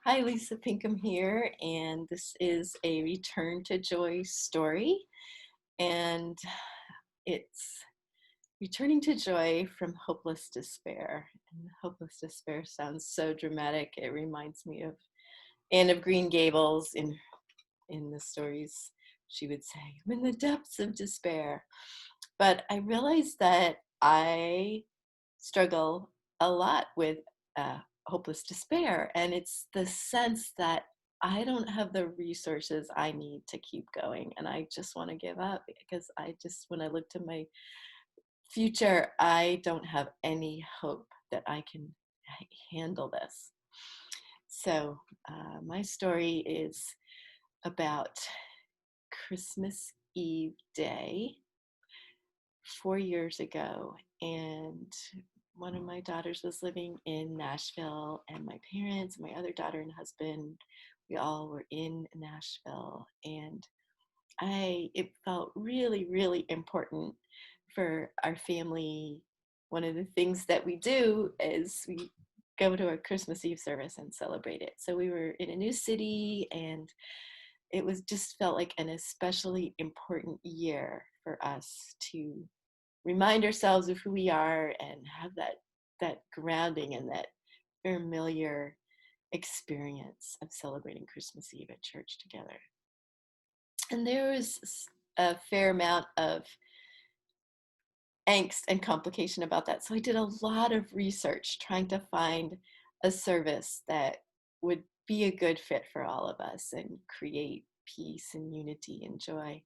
Hi, Lisa Pinkham here, and this is a Return to Joy story. And it's returning to joy from hopeless despair. And hopeless despair sounds so dramatic. It reminds me of Anne of Green Gables in the stories. She would say, I'm in the depths of despair. But I realized that I struggle a lot with uh, hopeless despair. And it's the sense that I don't have the resources I need to keep going. And I just want to give up because when I look to my future, I don't have any hope that I can handle this. So, my story is about Christmas Eve day 4 years ago. And one of my daughters was living in Nashville, and my parents, my other daughter and husband, we all were in Nashville. And it felt really, really important for our family. One of the things that we do is we go to a Christmas Eve service and celebrate it. So we were in a new city, and it was just felt like an especially important year for us to remind ourselves of who we are and have that grounding and that familiar experience of celebrating Christmas Eve at church together. And there was a fair amount of angst and complication about that. So I did a lot of research trying to find a service that would be a good fit for all of us and create peace and unity and joy.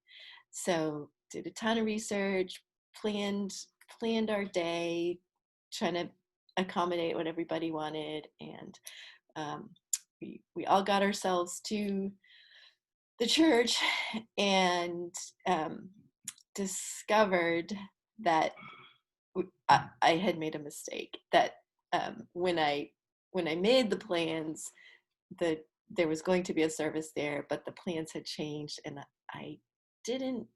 So did a ton of research, planned planned our day, trying to accommodate what everybody wanted, and um, we all got ourselves to the church and um, discovered that I had made a mistake. That when I made the plans, the there was going to be a service there, but the plans had changed, and I didn't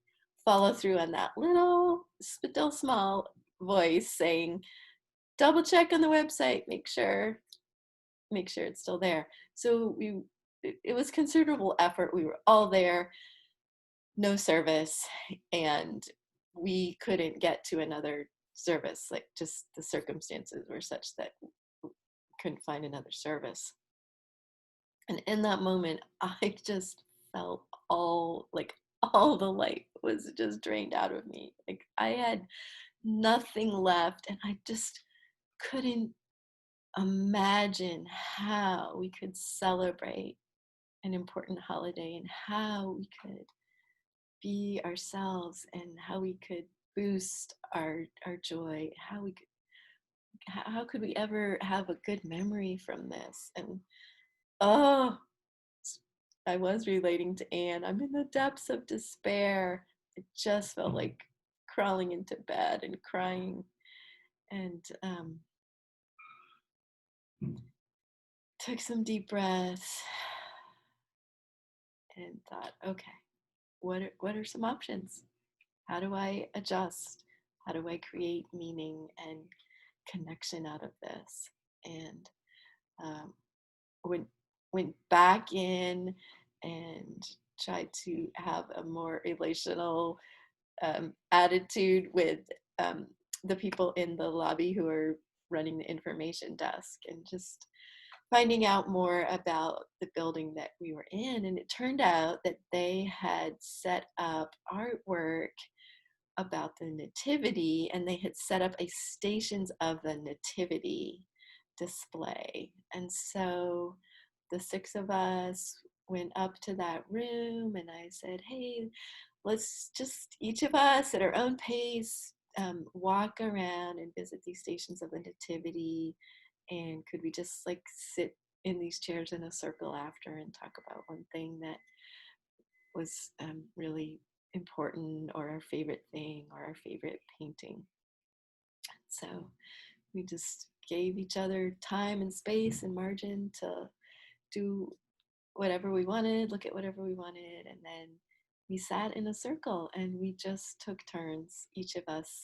follow through on that little, still small voice saying, "Double check on the website, make sure it's still there." So it was considerable effort. We were all there, no service, and we couldn't get to another service. Like, just the circumstances were such that we couldn't find another service. And in that moment, I just felt all the light was just drained out of me. Like, I had nothing left, and I just couldn't imagine how we could celebrate an important holiday and how we could be ourselves and how we could boost our joy, how could we ever have a good memory from this. And oh, I was relating to Anne. I'm in the depths of despair. It just felt like crawling into bed and crying, and took some deep breaths and thought, okay, what are some options? How do I adjust? How do I create meaning and connection out of this? And um, went went back in and tried to have a more relational attitude with um, the people in the lobby who are running the information desk, and just finding out more about the building that we were in. And it turned out that they had set up artwork about the nativity, and they had set up a Stations of the Nativity display. And so the six of us went up to that room, and I said, hey, let's just each of us at our own pace walk around and visit these Stations of the Nativity. And could we just like sit in these chairs in a circle after and talk about one thing that was really important, or our favorite thing, or our favorite painting. So we just gave each other time and space and margin to do whatever we wanted, look at whatever we wanted, and then we sat in a circle and we just took turns, each of us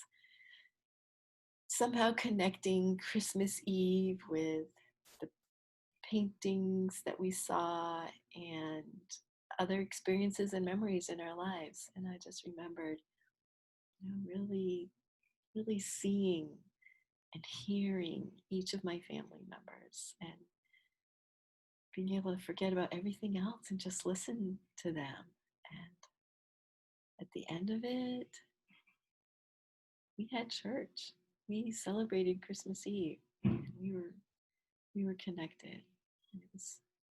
somehow connecting Christmas Eve with the paintings that we saw and other experiences and memories in our lives. And I just remembered, really, really seeing and hearing each of my family members and being able to forget about everything else and just listen to them. And at the end of it, we had church. We celebrated Christmas Eve. And we were connected. And it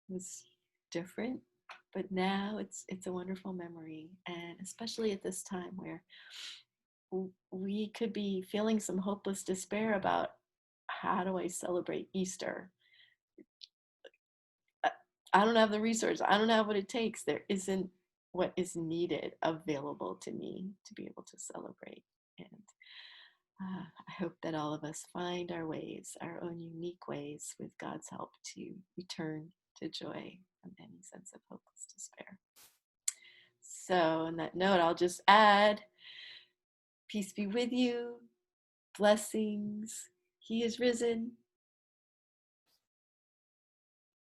was different, but now it's a wonderful memory. And especially at this time where we could be feeling some hopeless despair about how do I celebrate Easter? I don't have the resource. I don't have what it takes. There isn't what is needed available to me to be able to celebrate. And I hope that all of us find our ways, our own unique ways, with God's help, to return to joy from any sense of hopeless despair. So, on that note, I'll just add peace be with you, blessings. He is risen.